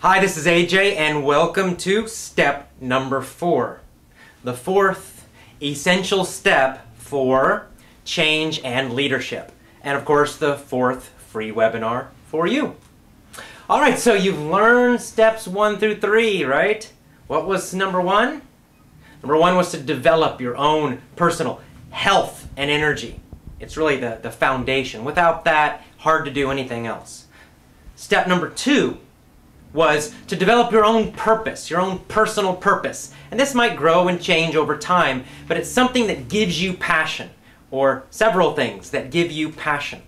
Hi, this is AJ and welcome to step number 4. The fourth essential step for change and leadership. And of course the fourth free webinar for you. Alright, so you've learned steps 1 through 3, right? What was number 1? Number 1 was to develop your own personal health and energy. It's really the foundation. Without that, hard to do anything else. Step number 2 was to develop your own purpose, your own personal purpose. And this might grow and change over time, but it's something that gives you passion, or several things that give you passion.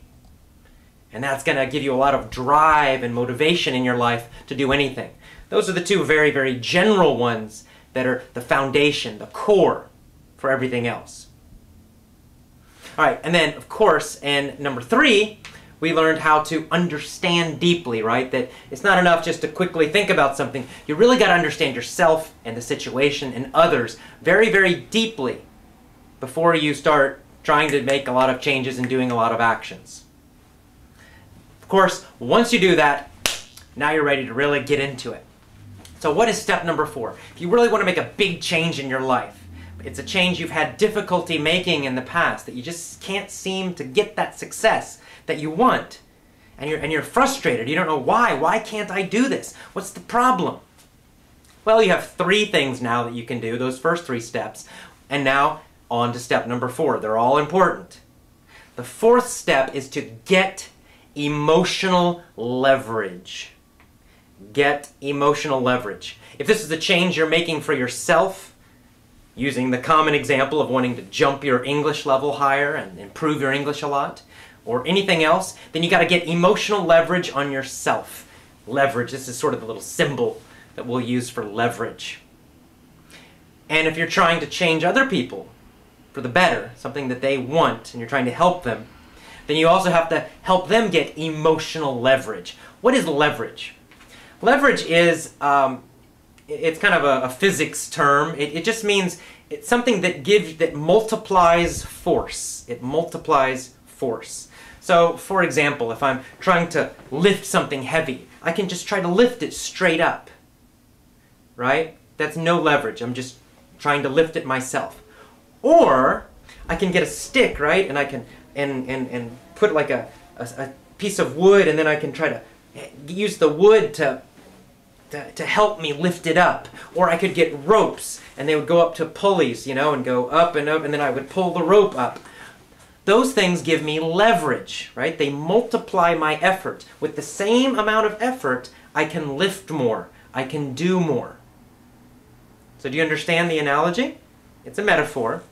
And that's going to give you a lot of drive and motivation in your life to do anything. Those are the two very, very general ones that are the foundation, the core for everything else. All right, and then, of course, in number 3, we learned how to understand deeply, right? That it's not enough just to quickly think about something. You really got to understand yourself and the situation and others very, very deeply before you start trying to make a lot of changes and doing a lot of actions. Of course, once you do that, now you're ready to really get into it. So what is step number 4? If you really want to make a big change in your life, it's a change you've had difficulty making in the past, that you just can't seem to get that success that you want, and you're frustrated. You don't know why. Why can't I do this? What's the problem? Well, you have 3 things now that you can do, those first 3 steps, and now on to step number 4. They're all important. The 4th step is to get emotional leverage. Get emotional leverage. If this is a change you're making for yourself, using the common example of wanting to jump your English level higher and improve your English a lot, or anything else, then you got to get emotional leverage on yourself. Leverage, this is sort of the little symbol that we'll use for leverage. And if you're trying to change other people for the better, something that they want, and you're trying to help them, then you also have to help them get emotional leverage. What is leverage? Leverage is, it's kind of a physics term. It just means it's something that multiplies force. It multiplies force. So, for example, if I'm trying to lift something heavy, I can just try to lift it straight up, right? That's no leverage. I'm just trying to lift it myself. Or I can get a stick, right? And I can and put like a piece of wood, and then I can try to use the wood to help me lift it up. Or I could get ropes, and they would go up to pulleys, you know, and go up, and then I would pull the rope up. Those things give me leverage, right? They multiply my effort. With the same amount of effort, I can lift more. I can do more. So do you understand the analogy? It's a metaphor.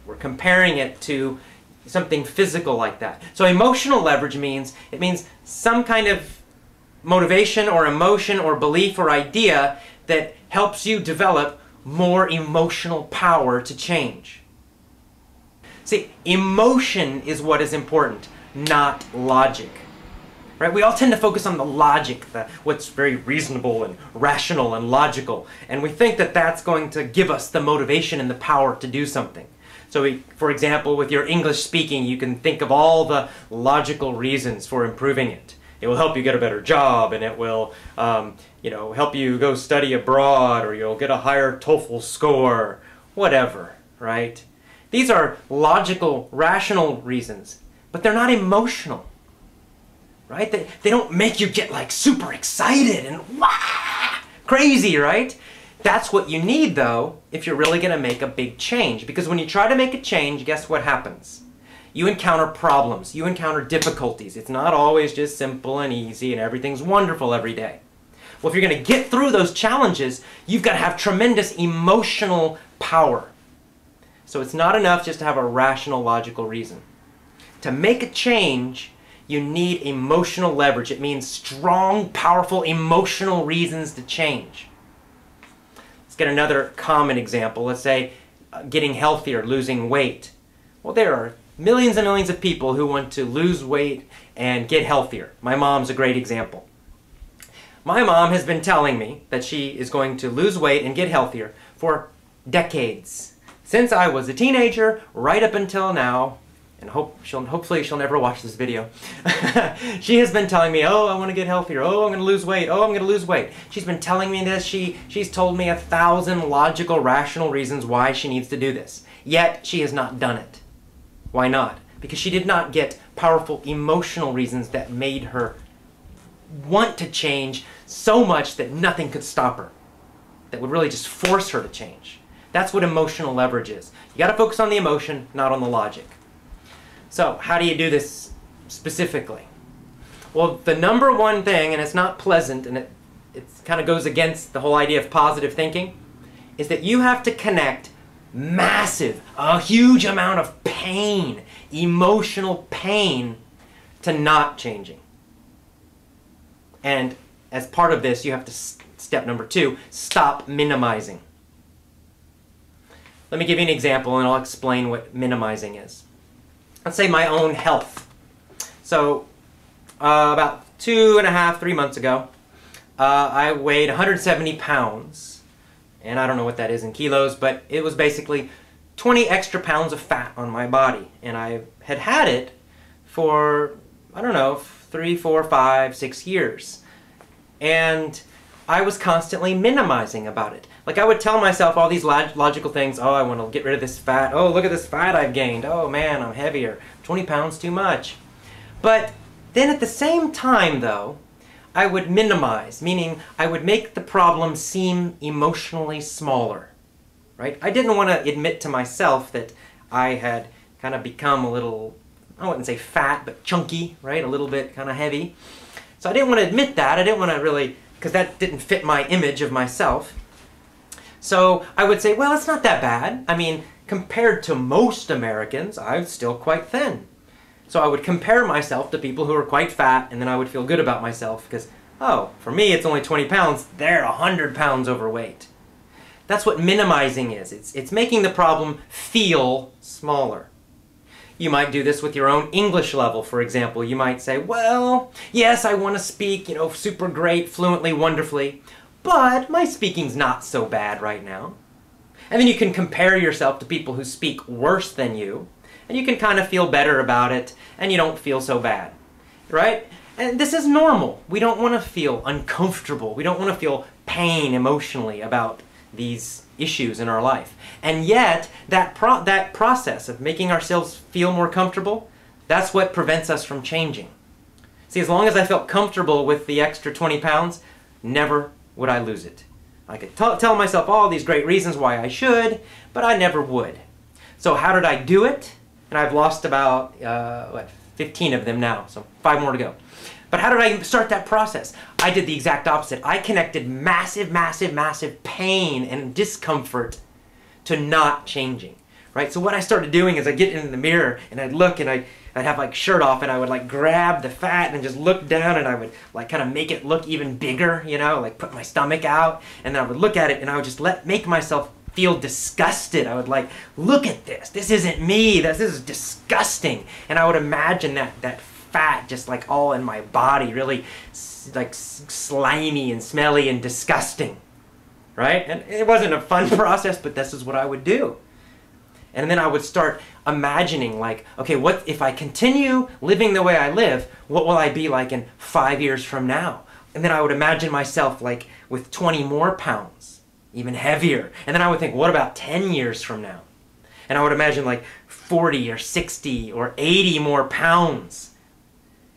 We're comparing it to something physical like that. So emotional leverage means some kind of motivation or emotion or belief or idea that helps you develop more emotional power to change. See, emotion is what is important, not logic. Right? We all tend to focus on the logic, what's very reasonable and rational and logical, and we think that that's going to give us the motivation and the power to do something. So, for example, with your English speaking, you can think of all the logical reasons for improving it. It will help you get a better job, and it will, help you go study abroad, or you'll get a higher TOEFL score, whatever, right? These are logical, rational reasons, but they're not emotional, right? They don't make you get like super excited and wah, crazy, right? That's what you need, though, if you're really going to make a big change. Because when you try to make a change, guess what happens? You encounter problems. You encounter difficulties. It's not always just simple and easy and everything's wonderful every day. Well, if you're going to get through those challenges, you've got to have tremendous emotional power. So it's not enough just to have a rational, logical reason. To make a change, you need emotional leverage. It means strong, powerful, emotional reasons to change. Let's get another common example. Let's say getting healthier, losing weight. Well, there are millions and millions of people who want to lose weight and get healthier. My mom's a great example. My mom has been telling me that she is going to lose weight and get healthier for decades. Since I was a teenager, right up until now, and hopefully she'll never watch this video. She has been telling me, oh, I want to get healthier, oh, I'm going to lose weight, oh, I'm going to lose weight. She's been telling me this. She's told me 1,000 logical, rational reasons why she needs to do this. Yet she has not done it. Why not? Because she did not get powerful emotional reasons that made her want to change so much that nothing could stop her, that would really just force her to change. That's what emotional leverage is. You got to focus on the emotion, not on the logic. So how do you do this specifically? Well, the number one thing, and it's not pleasant, and it kind of goes against the whole idea of positive thinking, is that you have to connect a huge amount of pain, emotional pain, to not changing. And as part of this, you have to, step number 2, stop minimizing. Let me give you an example and I'll explain what minimizing is. Let's say my own health. So about 2.5, 3 months ago, I weighed 170 pounds. And I don't know what that is in kilos, but it was basically 20 extra pounds of fat on my body. And I had it for, I don't know, 3, 4, 5, 6 years. And I was constantly minimizing about it. Like I would tell myself all these logical things. Oh, I want to get rid of this fat. Oh, look at this fat I've gained. Oh man, I'm heavier. 20 pounds too much. But then at the same time though, I would minimize, meaning I would make the problem seem emotionally smaller, right? I didn't want to admit to myself that I had kind of become a little, I wouldn't say fat, but chunky, right? A little bit kind of heavy. So I didn't want to admit that. I didn't want to really, because that didn't fit my image of myself. So I would say, well, it's not that bad. I mean, compared to most Americans, I'm still quite thin. So I would compare myself to people who are quite fat, and then I would feel good about myself because, oh, for me it's only 20 pounds, they're 100 pounds overweight. That's what minimizing is. It's making the problem feel smaller. You might do this with your own English level, for example. You might say, well, yes, I want to speak, super great, fluently, wonderfully, but my speaking's not so bad right now. And then you can compare yourself to people who speak worse than you, and you can kind of feel better about it, and you don't feel so bad, right? And this is normal. We don't want to feel uncomfortable. We don't want to feel pain emotionally about these issues in our life. And yet, that process of making ourselves feel more comfortable, that's what prevents us from changing. See, as long as I felt comfortable with the extra 20 pounds, never would I lose it. I could tell myself all these great reasons why I should, but I never would. So how did I do it? And I've lost about, 15 of them now, so 5 more to go. But how did I start that process? I did the exact opposite. I connected massive, massive, massive pain and discomfort to not changing, right? So what I started doing is I'd get in the mirror and I'd look and I'd have like shirt off and I would like grab the fat and just look down and I would like kind of make it look even bigger, like put my stomach out, and then I would look at it and I would just make myself feel disgusted. I would like, look at this. This isn't me. This is disgusting. And I would imagine that fat just like all in my body, really like slimy and smelly and disgusting, right? And it wasn't a fun process, but this is what I would do. And then I would start imagining like, okay, what if I continue living the way I live, what will I be like in 5 years from now? And then I would imagine myself like with 20 more pounds, even heavier. And then I would think, what about 10 years from now? And I would imagine like 40 or 60 or 80 more pounds.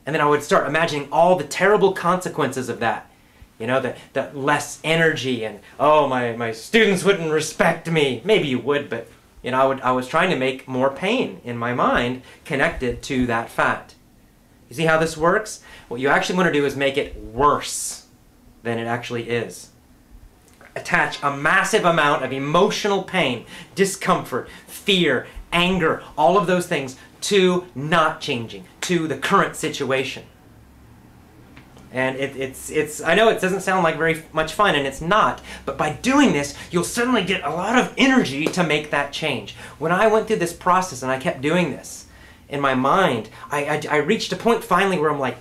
And then I would start imagining all the terrible consequences of that. The less energy and, oh, my students wouldn't respect me. Maybe you would, but I was trying to make more pain in my mind connected to that fat. You see how this works? What you actually want to do is make it worse than it actually is. Attach a massive amount of emotional pain, discomfort, fear, anger, all of those things to not changing, to the current situation. And I know it doesn't sound like very much fun, and it's not, but by doing this, you'll suddenly get a lot of energy to make that change. When I went through this process and I kept doing this, in my mind, I reached a point finally where I'm like,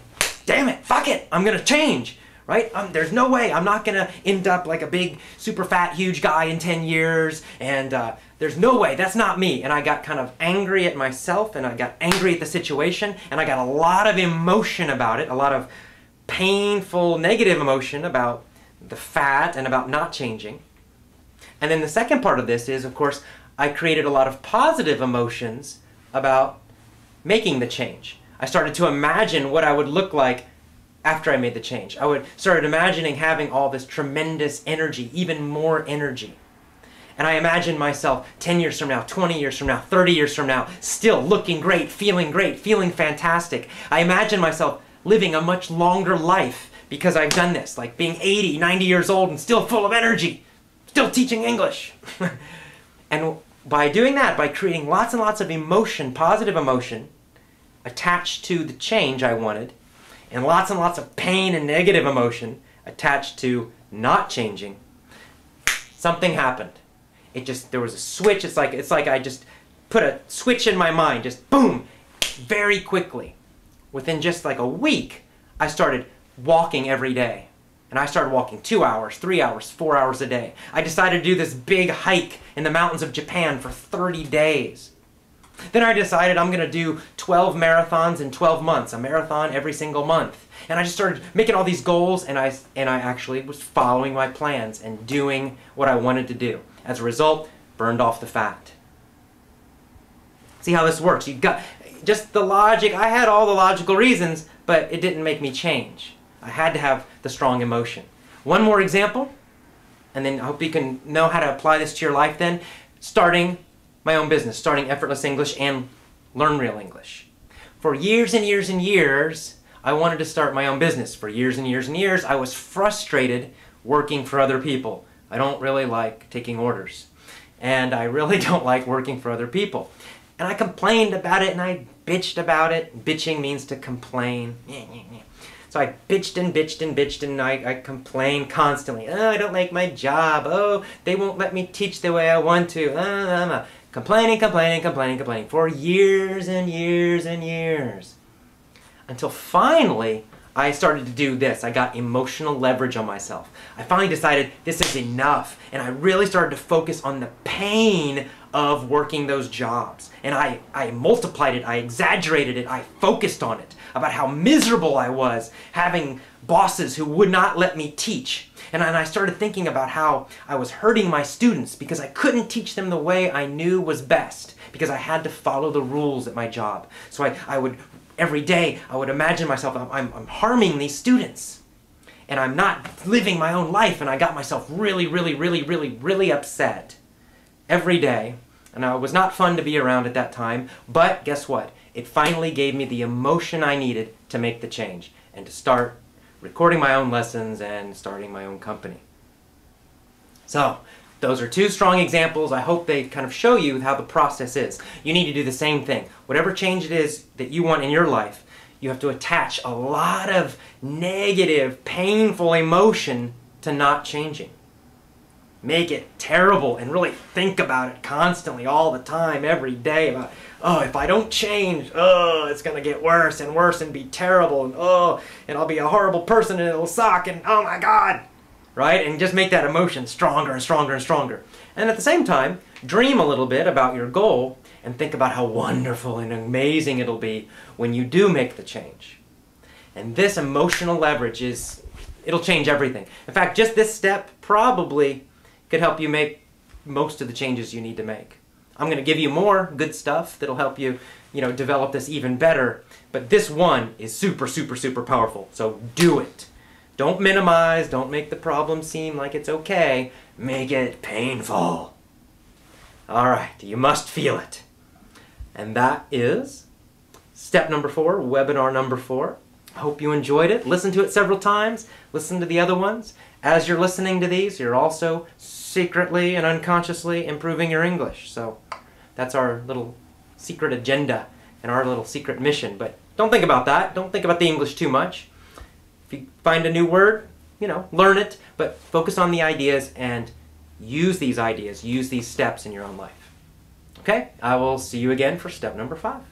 damn it, fuck it, I'm gonna change, right? There's no way, I'm not gonna end up like a big, super fat, huge guy in 10 years, and There's no way, that's not me. And I got kind of angry at myself, and I got angry at the situation, and I got a lot of emotion about it, a lot of painful, negative emotion about the fat and about not changing. And then the second part of this is, of course, I created a lot of positive emotions about making the change. I started to imagine what I would look like after I made the change. I started imagining having all this tremendous energy, even more energy. And I imagined myself 10 years from now, 20 years from now, 30 years from now, still looking great, feeling fantastic. I imagined myself living a much longer life because I've done this, like being 80, 90 years old and still full of energy, still teaching English. And by doing that, by creating lots and lots of emotion, positive emotion, attached to the change I wanted, and lots of pain and negative emotion attached to not changing, something happened. There was a switch. It's like I just put a switch in my mind, just boom, very quickly. Within just like a week, I started walking every day. And I started walking 2 hours, 3 hours, 4 hours a day. I decided to do this big hike in the mountains of Japan for 30 days. Then I decided I'm going to do 12 marathons in 12 months, a marathon every single month. And I just started making all these goals, and I actually was following my plans and doing what I wanted to do. As a result, burned off the fat. See how this works? You got just the logic. I had all the logical reasons, but it didn't make me change. I had to have the strong emotion. One more example, and then I hope you can know how to apply this to your life then. Starting my own business, starting Effortless English and Learn Real English. For years and years and years, I wanted to start my own business. For years and years and years, I was frustrated working for other people. I don't really like taking orders. And I really don't like working for other people. And I complained about it and I bitched about it. Bitching means to complain. So I bitched and bitched and bitched, and I complained constantly. Oh, I don't like my job. Oh, they won't let me teach the way I want to. Complaining for years and years and years. Until finally, I started to do this. I got emotional leverage on myself. I finally decided this is enough. And I really started to focus on the pain of working those jobs. And I multiplied it, I exaggerated it, I focused on it, about how miserable I was having bosses who would not let me teach. And I started thinking about how I was hurting my students because I couldn't teach them the way I knew was best, because I had to follow the rules at my job. So I would, every day, I would imagine myself, I'm harming these students. And I'm not living my own life, and I got myself really upset every day. And it was not fun to be around at that time, but guess what? It finally gave me the emotion I needed to make the change and to start recording my own lessons and starting my own company. So, those are two strong examples. I hope they kind of show you how the process is. You need to do the same thing. Whatever change it is that you want in your life, you have to attach a lot of negative, painful emotion to not changing. Make it terrible and really think about it constantly, all the time, every day, about, oh, if I don't change, oh, it's going to get worse and be terrible, and oh, and I'll be a horrible person and it'll suck, and oh my God, right? And just make that emotion stronger and stronger and stronger. And at the same time, dream a little bit about your goal and think about how wonderful and amazing it'll be when you do make the change. And this emotional leverage it'll change everything. In fact, just this step probably could help you make most of the changes you need to make. I'm going to give you more good stuff that'll help you, develop this even better. But this one is super powerful. So do it. Don't minimize. Don't make the problem seem like it's okay. Make it painful. All right. You must feel it. And that is step number 4, webinar number 4. I hope you enjoyed it. Listen to it several times. Listen to the other ones. As you're listening to these, you're also secretly and unconsciously improving your English. So that's our little secret agenda and our little secret mission. But don't think about that. Don't think about the English too much. If you find a new word, learn it, but focus on the ideas and use these ideas, use these steps in your own life. Okay? I will see you again for step number 5.